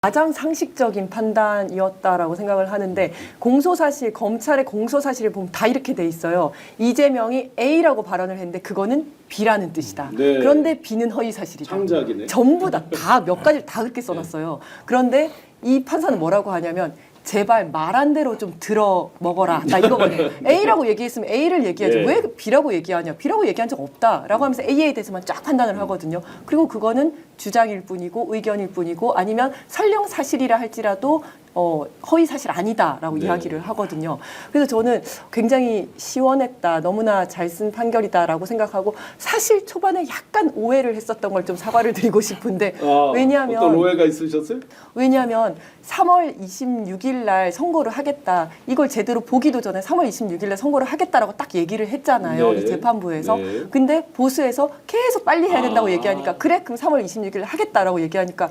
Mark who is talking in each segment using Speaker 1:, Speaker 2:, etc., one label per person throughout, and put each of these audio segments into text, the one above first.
Speaker 1: 가장 상식적인 판단이었다라고 생각을 하는데 공소사실, 검찰의 공소사실을 보면 다 이렇게 돼 있어요. 이재명이 A라고 발언을 했는데 그거는 B라는 뜻이다.
Speaker 2: 네.
Speaker 1: 그런데 B는 허위사실이다.
Speaker 2: 창작이네.
Speaker 1: 전부 다 몇 가지를 다 그렇게 써놨어요. 그런데 이 판사는 뭐라고 하냐면 제발 말한 대로 좀 들어 먹어라. 나 이거거든요. A라고 얘기했으면 A를 얘기하지.
Speaker 2: 네.
Speaker 1: 왜 B라고 얘기하냐. B라고 얘기한 적 없다라고 하면서 A에 대해서만 쫙 판단을 하거든요. 그리고 그거는 주장일 뿐이고 의견일 뿐이고 아니면 설령 사실이라 할지라도 허위 사실 아니다라고
Speaker 2: 네.
Speaker 1: 이야기를 하거든요. 그래서 저는 굉장히 시원했다. 너무나 잘 쓴 판결이다라고 생각하고 사실 초반에 약간 오해를 했었던 걸 좀 사과를 드리고 싶은데 왜냐하면
Speaker 2: 어떤 오해가 있으셨어요?
Speaker 1: 왜냐하면 3월 26일 날 선고를 하겠다. 이걸 제대로 보기도 전에 3월 26일 날 선고를 하겠다라고 딱 얘기를 했잖아요.
Speaker 2: 네.
Speaker 1: 이 재판부에서.
Speaker 2: 네.
Speaker 1: 근데 보수에서 계속 빨리 해야 된다고 얘기하니까 그래? 그럼 3월 26일 날 하겠다라고 얘기하니까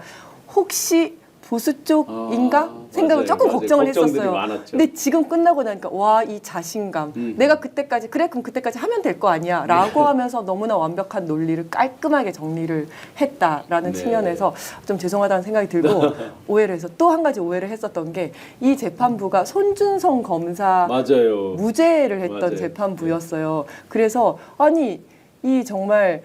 Speaker 1: 혹시 보수 쪽인가 생각을
Speaker 2: 맞아요.
Speaker 1: 조금
Speaker 2: 맞아요.
Speaker 1: 걱정을
Speaker 2: 걱정들이
Speaker 1: 했었어요.
Speaker 2: 많았죠.
Speaker 1: 근데 지금 끝나고 나니까 와, 이 자신감. 내가 그때까지 그래 그럼 그때까지 하면 될 거 아니야 라고 하면서 너무나 완벽한 논리를 깔끔하게 정리를 했다라는
Speaker 2: 네.
Speaker 1: 측면에서 좀 죄송하다는 생각이 들고 오해를 해서 또 한 가지 오해를 했었던 게 이 재판부가 손준성 검사
Speaker 2: 맞아요.
Speaker 1: 무죄를 했던
Speaker 2: 맞아요.
Speaker 1: 재판부였어요. 그래서 아니 이 정말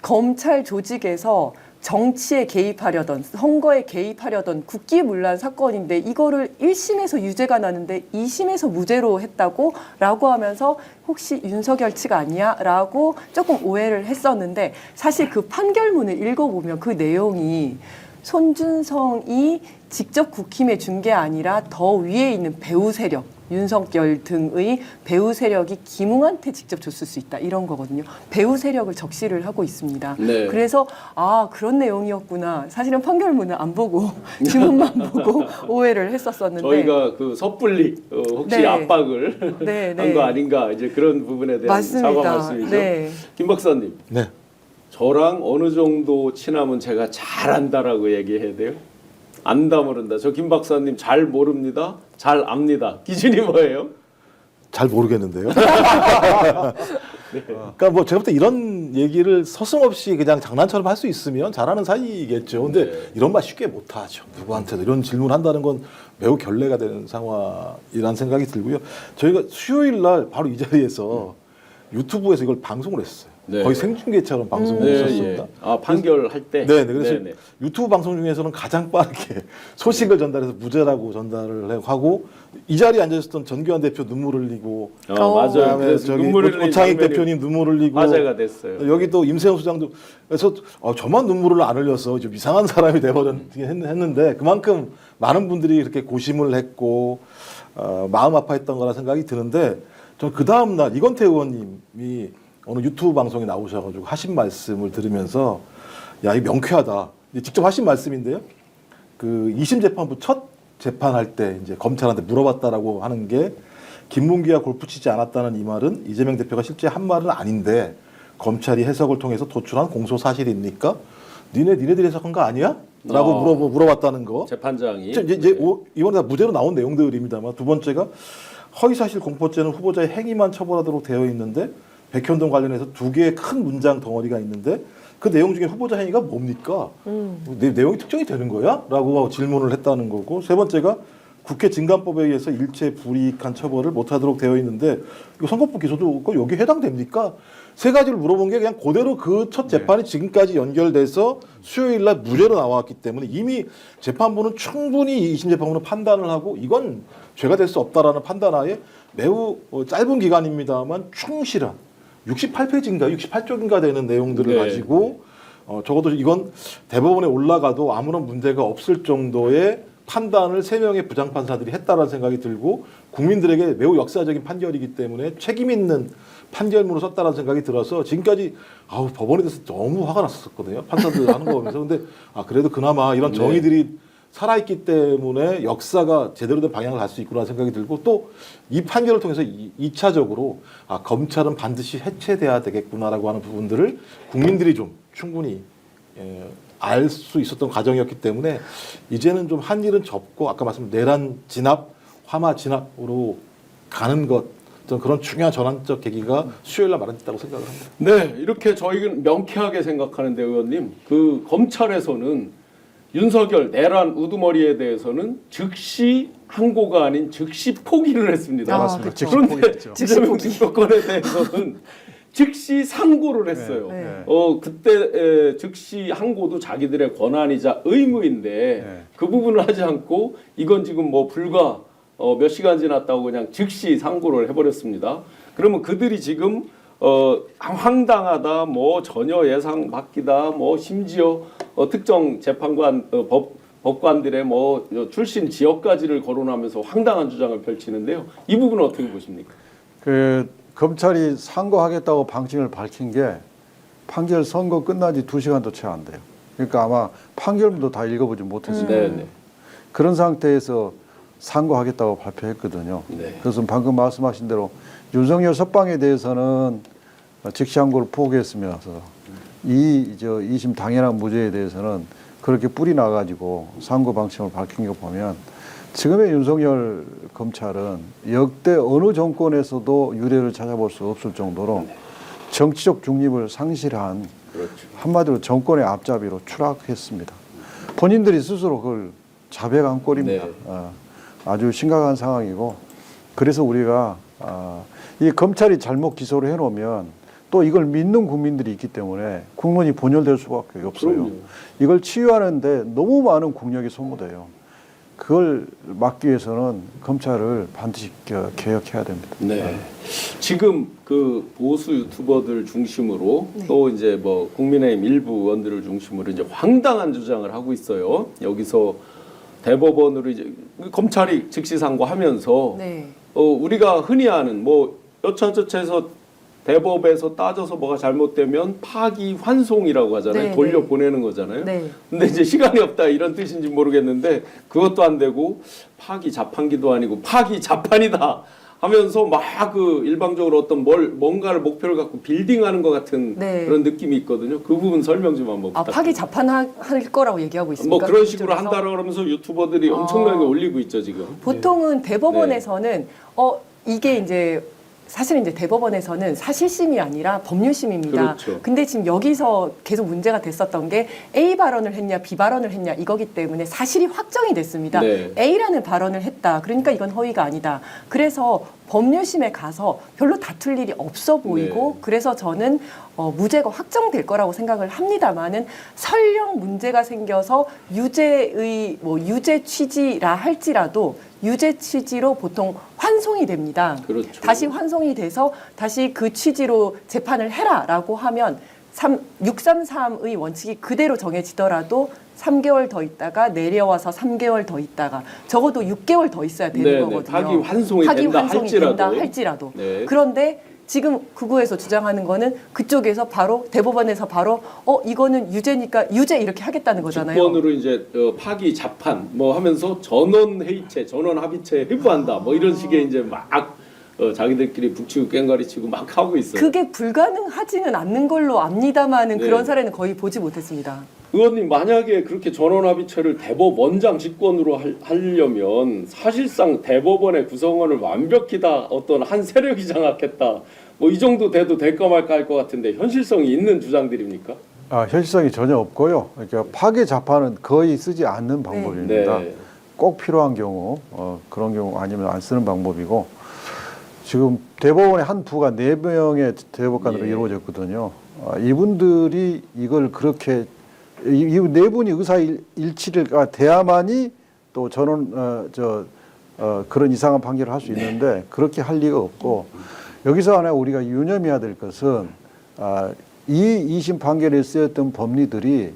Speaker 1: 검찰 조직에서 정치에 개입하려던 선거에 개입하려던 국기문란 사건인데 이거를 1심에서 유죄가 나는데 2심에서 무죄로 했다고 라고 하면서 혹시 윤석열치가 아니야? 라고 조금 오해를 했었는데 사실 그 판결문을 읽어보면 그 내용이 손준성이 직접 국힘에 준 게 아니라 더 위에 있는 배후 세력 윤석열 등의 배후 세력이 김웅한테 직접 줬을 수 있다 이런 거거든요. 배후 세력을 적시를 하고 있습니다.
Speaker 2: 네.
Speaker 1: 그래서 아 그런 내용이었구나. 사실은 판결문을 안 보고 지문만 보고 오해를 했었었는데
Speaker 2: 저희가 그 섣불리 혹시
Speaker 1: 네.
Speaker 2: 압박을
Speaker 1: 네,
Speaker 2: 한 거 아닌가 이제 그런 부분에 대한
Speaker 1: 맞습니다.
Speaker 2: 사과 말씀이죠.
Speaker 1: 네.
Speaker 2: 김 박사님,
Speaker 3: 네.
Speaker 2: 저랑 어느 정도 친하면 제가 잘 안다라고 얘기해야 돼요? 안다 모른다. 저 김 박사님 잘 모릅니다. 잘 압니다. 기준이 뭐예요?
Speaker 3: 잘 모르겠는데요. 그러니까 뭐 제가 볼 때 이런 얘기를 서슴없이 그냥 장난처럼 할 수 있으면 잘하는 사이겠죠. 근데
Speaker 2: 네.
Speaker 3: 이런 말 쉽게 못 하죠. 누구한테도 이런 질문 한다는 건 매우 결례가 되는 상황이라는 생각이 들고요. 저희가 수요일 날 바로 이 자리에서 유튜브에서 이걸 방송을 했어요.
Speaker 2: 네.
Speaker 3: 거의 생중계처럼 방송을 했었습니다.
Speaker 2: 아 판결할 때.
Speaker 3: 네, 그래서
Speaker 2: 네네.
Speaker 3: 유튜브 방송 중에서는 가장 빠르게 소식을 전달해서 무죄라고 전달을 하고 이 자리에 앉아 있었던 전교환 대표 눈물 흘리고
Speaker 2: 맞아요.
Speaker 3: 그다음에
Speaker 2: 그래서
Speaker 3: 저기
Speaker 2: 눈물 흘리는
Speaker 3: 오창익
Speaker 2: 장면이
Speaker 3: 대표님 눈물 흘리고
Speaker 2: 화제가 됐어요.
Speaker 3: 여기 또 임세훈 수장도 그래서 저만 눈물을 안 흘려서 좀 이상한 사람이 돼버렸는데 그만큼 많은 분들이 이렇게 고심을 했고 마음 아파했던 거라 생각이 드는데 저는 그 다음 날 이건태 의원님이 어느 유튜브 방송에 나오셔가지고 하신 말씀을 들으면서 야, 이 명쾌하다. 직접 하신 말씀인데요. 그 2심 재판부 첫 재판할 때 이제 검찰한테 물어봤다라고 하는 게 김문기가 골프 치지 않았다는 이 말은 이재명 대표가 실제 한 말은 아닌데 검찰이 해석을 통해서 도출한 공소 사실입니까? 니네들이 해석한 거 아니야? 라고 물어봤다는 거.
Speaker 2: 재판장이
Speaker 3: 이제 이번에 다 무죄로 나온 내용들입니다만 두 번째가 허위사실 공포죄는 후보자의 행위만 처벌하도록 되어 있는데 백현동 관련해서 두 개의 큰 문장 덩어리가 있는데 그 내용 중에 후보자 행위가 뭡니까? 내용이 특정이 되는 거야? 라고 질문을 했다는 거고 세 번째가 국회 증감법에 의해서 일체 불이익한 처벌을 못하도록 되어 있는데 이거 선거법 기소도 여기 해당됩니까? 세 가지를 물어본 게 그냥 그대로 그 첫 재판이 지금까지 연결돼서 수요일 날 무죄로 나왔기 때문에 이미 재판부는 충분히 2심 재판부는 판단을 하고 이건 죄가 될 수 없다라는 판단하에 매우 짧은 기간입니다만 충실한 68페이지인가 68쪽인가 되는 내용들을
Speaker 2: 네.
Speaker 3: 가지고 적어도 이건 대법원에 올라가도 아무런 문제가 없을 정도의 판단을 3명의 부장판사들이 했다라는 생각이 들고 국민들에게 매우 역사적인 판결이기 때문에 책임 있는 판결문을 썼다라는 생각이 들어서 지금까지 법원에 대해서 너무 화가 났었거든요. 판사들 하는 거 보면서. 근데 그래도 그나마 이런 정의들이 살아있기 때문에 역사가 제대로 된 방향을 갈 수 있구나 생각이 들고 또 이 판결을 통해서 2차적으로 검찰은 반드시 해체돼야 되겠구나라고 하는 부분들을 국민들이 좀 충분히 알 수 있었던 과정이었기 때문에 이제는 좀 한 일은 접고 아까 말씀드린 내란 진압, 화마 진압으로 가는 것 저는 그런 중요한 전환적 계기가 수요일 날 마련됐다고 생각을 합니다.
Speaker 2: 네, 이렇게 저희는 명쾌하게 생각하는데 의원님, 그 검찰에서는 윤석열 내란 우두머리에 대해서는 즉시 항고가 아닌 즉시 포기를 했습니다.
Speaker 1: 아,
Speaker 4: 맞습니다.
Speaker 1: 그렇죠.
Speaker 4: 즉시
Speaker 2: 그런데
Speaker 4: 포기했죠.
Speaker 2: 이재명 대표권에 대해서는 즉시 상고를 했어요.
Speaker 1: 네.
Speaker 2: 그때 즉시 항고도 자기들의 권한이자 의무인데
Speaker 4: 네.
Speaker 2: 그 부분을 하지 않고 이건 지금 뭐 불과 몇 시간 지났다고 그냥 즉시 상고를 해버렸습니다. 그러면 그들이 지금 황당하다, 뭐 전혀 예상 밖이다, 뭐 심지어 특정 재판관 법관들의 뭐 출신 지역까지를 거론하면서 황당한 주장을 펼치는데요. 이 부분은 어떻게 보십니까?
Speaker 4: 그 검찰이 상고하겠다고 방침을 밝힌 게 판결 선고 끝난 지 2시간도 채 안 돼요. 그러니까 아마 판결문도 다 읽어보지 못했어요.
Speaker 2: 네.
Speaker 4: 그런 상태에서 상고하겠다고 발표했거든요.
Speaker 2: 네.
Speaker 4: 그래서 방금 말씀하신 대로 윤석열 석방에 대해서는 즉시 항고를 포기했으면서 이 2심 당연한 무죄에 대해서는 그렇게 뿌리 나가지고 상고 방침을 밝힌 거 보면 지금의 윤석열 검찰은 역대 어느 정권에서도 유례를 찾아볼 수 없을 정도로 정치적 중립을 상실한
Speaker 2: 그렇죠.
Speaker 4: 한마디로 정권의 앞잡이로 추락했습니다. 본인들이 스스로 그걸 자백한 꼴입니다.
Speaker 2: 네.
Speaker 4: 아주 심각한 상황이고 그래서 우리가 이 검찰이 잘못 기소를 해놓으면 또 이걸 믿는 국민들이 있기 때문에 국론이 분열될 수밖에 없어요.
Speaker 2: 그럼요.
Speaker 4: 이걸 치유하는데 너무 많은 국력이 소모돼요. 그걸 막기 위해서는 검찰을 반드시 개혁해야 됩니다.
Speaker 2: 네. 지금 그 보수 유튜버들 중심으로 또 이제 뭐 국민의힘 일부 의원들을 중심으로 이제 황당한 주장을 하고 있어요. 여기서 대법원으로 이제 검찰이 즉시 상고하면서
Speaker 1: 네.
Speaker 2: 우리가 흔히 아는 뭐 여차저차해서 대법에서 따져서 뭐가 잘못되면 파기 환송이라고 하잖아요.
Speaker 1: 네,
Speaker 2: 돌려보내는 거잖아요.
Speaker 1: 네.
Speaker 2: 근데 이제 시간이 없다 이런 뜻인지 모르겠는데 그것도 안 되고 파기 자판기도 아니고 파기 자판이다 하면서 막 그 일방적으로 어떤 뭔가를 목표를 갖고 빌딩하는 것 같은
Speaker 1: 네.
Speaker 2: 그런 느낌이 있거든요. 그 부분 설명 좀 한번 부탁드립니다.
Speaker 1: 파기 자판할 거라고 얘기하고 있습니까?
Speaker 2: 뭐 그런 식으로
Speaker 1: 그쪽에서?
Speaker 2: 한다라 그러면서 유튜버들이 엄청나게 올리고 있죠 지금.
Speaker 1: 보통은 대법원에서는 이게 이제 사실 이제 대법원에서는 사실심이 아니라 법률심입니다.
Speaker 2: 그렇죠.
Speaker 1: 근데 지금 여기서 계속 문제가 됐었던 게 A 발언을 했냐 B 발언을 했냐 이거기 때문에 사실이 확정이 됐습니다.
Speaker 2: 네.
Speaker 1: A라는 발언을 했다. 그러니까 이건 허위가 아니다. 그래서 법률심에 가서 별로 다툴 일이 없어 보이고
Speaker 2: 네.
Speaker 1: 그래서 저는 무죄가 확정될 거라고 생각을 합니다만은 설령 문제가 생겨서 유죄 취지라 할지라도 유죄 취지로 보통 환송이 됩니다.
Speaker 2: 그렇죠.
Speaker 1: 다시 환송이 돼서 다시 그 취지로 재판을 해라라고 하면 633의 원칙이 그대로 정해지더라도 3개월 더 있다가 내려와서 3개월 더 있다가 적어도 6개월 더 있어야 되는
Speaker 2: 네네.
Speaker 1: 거거든요.
Speaker 2: 파기 환송이 된다
Speaker 1: 할지라도.
Speaker 2: 네.
Speaker 1: 그런데 지금 극우에서 주장하는 거는 그쪽에서 바로 대법원에서 바로 이거는 유죄니까 유죄 이렇게 하겠다는 거잖아요.
Speaker 2: 직권으로 이제 파기 자판 뭐 하면서 전원 회의체, 전원 합의체 회부한다 뭐 이런 식의 이제 막 자기들끼리 북치고 깽가리치고 막 하고 있어요.
Speaker 1: 그게 불가능하지는 않는 걸로 압니다만은
Speaker 2: 네.
Speaker 1: 그런 사례는 거의 보지 못했습니다.
Speaker 2: 의원님 만약에 그렇게 전원합의체를 대법원장 직권으로 하려면 사실상 대법원의 구성원을 완벽히 다 어떤 한 세력이 장악했다 뭐 이 정도 돼도 될까 말까 할 것 같은데 현실성이 있는 주장들입니까?
Speaker 4: 현실성이 전혀 없고요. 그러니까 파괴 자판은 거의 쓰지 않는 방법입니다.
Speaker 2: 네.
Speaker 4: 꼭 필요한 경우 그런 경우 아니면 안 쓰는 방법이고 지금 대법원의 한 부가 4명의 대법관으로
Speaker 2: 예.
Speaker 4: 이루어졌거든요. 이분들이 이걸 그렇게 이 4분이 의사 일치가 돼야만이 또 전원 그런 이상한 판결을 할 수 있는데 그렇게 할 리가 없고 여기서 하나 우리가 유념해야 될 것은 이 2심 판결에 쓰였던 법리들이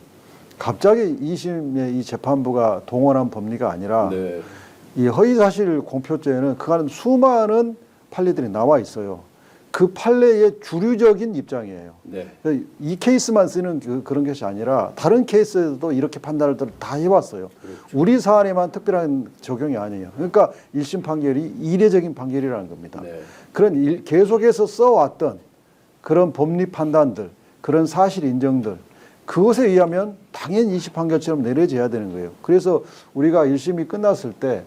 Speaker 4: 갑자기 2심의 이 재판부가 동원한 법리가 아니라
Speaker 2: 네.
Speaker 4: 이 허위사실 공표죄는 그간은 수많은 판례들이 나와 있어요. 그 판례의 주류적인 입장이에요.
Speaker 2: 네.
Speaker 4: 이 케이스만 쓰는 그런 것이 아니라 다른 케이스에도 이렇게 판단을 다 해왔어요.
Speaker 2: 그렇죠.
Speaker 4: 우리 사안에만 특별한 적용이 아니에요. 그러니까 1심 판결이 이례적인 판결이라는 겁니다.
Speaker 2: 네.
Speaker 4: 그런 계속해서 써왔던 그런 법리 판단들, 그런 사실 인정들 그것에 의하면 당연히 2심 판결처럼 내려져야 되는 거예요. 그래서 우리가 1심이 끝났을 때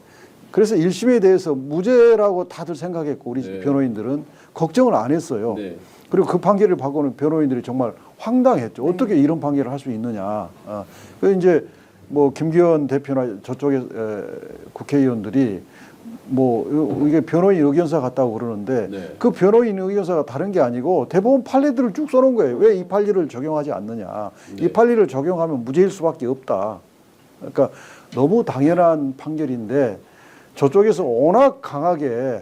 Speaker 4: 그래서 1심에 대해서 무죄라고 다들 생각했고 우리
Speaker 2: 네.
Speaker 4: 변호인들은 걱정을 안 했어요.
Speaker 2: 네.
Speaker 4: 그리고 그 판결을 받고는 변호인들이 정말 황당했죠. 어떻게 이런 판결을 할 수 있느냐. 그 이제 뭐 김기현 대표나 저쪽에 국회의원들이 뭐 이게 변호인 의견서 같다고 그러는데
Speaker 2: 네.
Speaker 4: 그 변호인 의견서가 다른 게 아니고 대법원 판례들을 쭉 써놓은 거예요. 왜 이 판례를 적용하지 않느냐.
Speaker 2: 네.
Speaker 4: 이 판례를 적용하면 무죄일 수밖에 없다. 그러니까 너무 당연한 판결인데 저쪽에서 워낙 강하게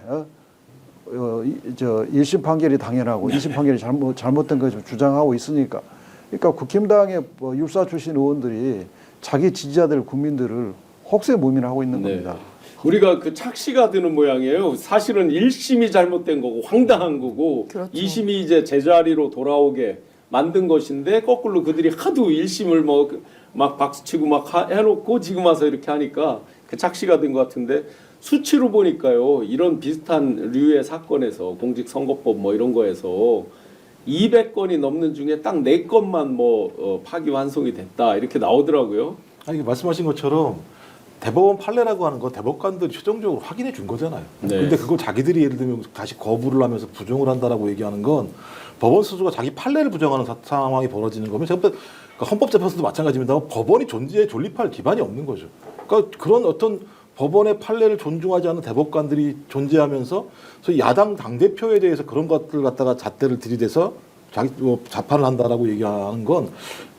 Speaker 4: 저 1심 판결이 당연하고 2심 판결이 잘못된 거 주장하고 있으니까 그러니까 국힘당의 뭐 율사 출신 의원들이 자기 지지자들 국민들을 혹세무민하고 있는
Speaker 2: 네.
Speaker 4: 겁니다.
Speaker 2: 우리가 그 착시가 드는 모양이에요. 사실은 1심이 잘못된 거고 황당한 거고
Speaker 1: 그렇죠.
Speaker 2: 2심이 이제 제자리로 돌아오게 만든 것인데 거꾸로 그들이 하도 1심을 뭐 막 박수치고 막 해놓고 지금 와서 이렇게 하니까 그 착시가 된 것 같은데 수치로 보니까요. 이런 비슷한 류의 사건에서 공직선거법 뭐 이런 거에서 200건이 넘는 중에 딱 4건만 뭐 파기환송이 됐다 이렇게 나오더라고요.
Speaker 3: 아니 말씀하신 것처럼 대법원 판례라고 하는 건 대법관들이 최종적으로 확인해 준 거잖아요.
Speaker 2: 네.
Speaker 3: 근데 그걸 자기들이 예를 들면 다시 거부를 하면서 부정을 한다라고 얘기하는 건 법원 스스로가 자기 판례를 부정하는 상황이 벌어지는 거면 제가 그러니까 헌법재판소도 마찬가지입니다만 법원이 존재에 존립할 기반이 없는 거죠. 그러니까 그런 어떤 법원의 판례를 존중하지 않는 대법관들이 존재하면서 소위 야당 당대표에 대해서 그런 것들 갖다가 잣대를 들이대서 자기 자판을 한다라고 얘기하는 건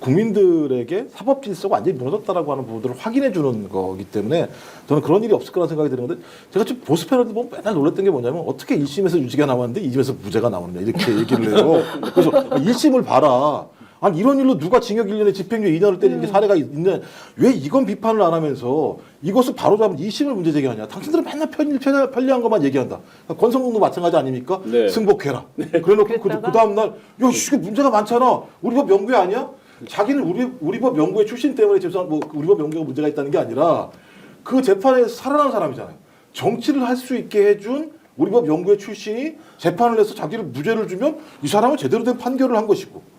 Speaker 3: 국민들에게 사법 질서가 완전히 무너졌다라고 하는 부분들을 확인해 주는 거기 때문에 저는 그런 일이 없을 거라 생각이 드는데 제가 좀 보수 패널들 보면 맨날 놀랐던 게 뭐냐면 어떻게 1심에서 유죄가 나왔는데 2심에서 무죄가 나오느냐 이렇게 얘기를 해요. 그래서 1심을 봐라. 아니 이런 일로 누가 징역 1년에 집행유예 2년을 때리는 게 사례가 있는 왜 이건 비판을 안 하면서 이것을 바로잡은 2심을 문제 제기하냐. 당신들은 맨날 편리한 것만 얘기한다. 권성동도 마찬가지 아닙니까?
Speaker 2: 네.
Speaker 3: 승복해라. 그래놓고 그 다음 날 야 이게 문제가 많잖아. 우리 법 명부에 아니야? 자기는 우리 법 명부의 출신 때문에 죄송한 뭐 우리 법 명부가 문제가 있다는 게 아니라 그 재판에서 살아난 사람이잖아요. 정치를 할 수 있게 해준 우리 법 명부의 출신이 재판을 해서 자기를 무죄를 주면 이 사람은 제대로 된 판결을 한 것이고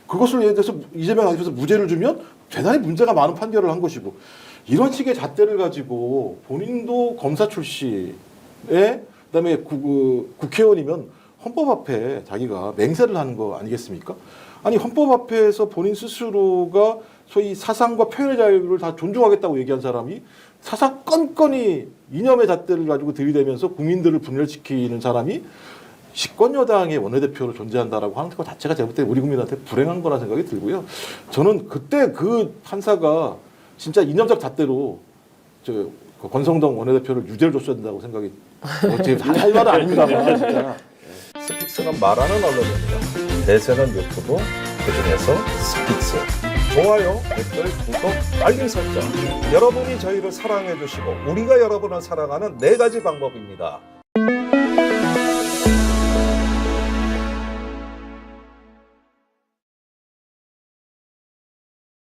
Speaker 3: 그것을 예를 들어서 이재명 앞에서 무죄를 주면 대단히 문제가 많은 판결을 한 것이고 이런 식의 잣대를 가지고 본인도 검사 출신에 그다음에 국회의원이면 헌법 앞에 자기가 맹세를 하는 거 아니겠습니까? 아니 헌법 앞에서 본인 스스로가 소위 사상과 표현의 자유를 다 존중하겠다고 얘기한 사람이 사상 건건이 이념의 잣대를 가지고 들이대면서 국민들을 분열시키는 사람이 집권 여당의 원내대표로 존재한다라고 하는 것 자체가 제가 볼 때 우리 국민한테 불행한 거라 생각이 들고요. 저는 그때 그 판사가 진짜 이념적 잣대로 저 권성동 원내대표를 유죄를 줬어야 된다고 생각이 할 말은 아닙니다만 진짜.
Speaker 5: 스픽스는 말하는 언론입니다. 대세는 유튜브, 그중에서 스픽스. 좋아요, 댓글, 구독, 알림 설정. 여러분이 저희를 사랑해 주시고 우리가 여러분을 사랑하는 4가지 방법입니다.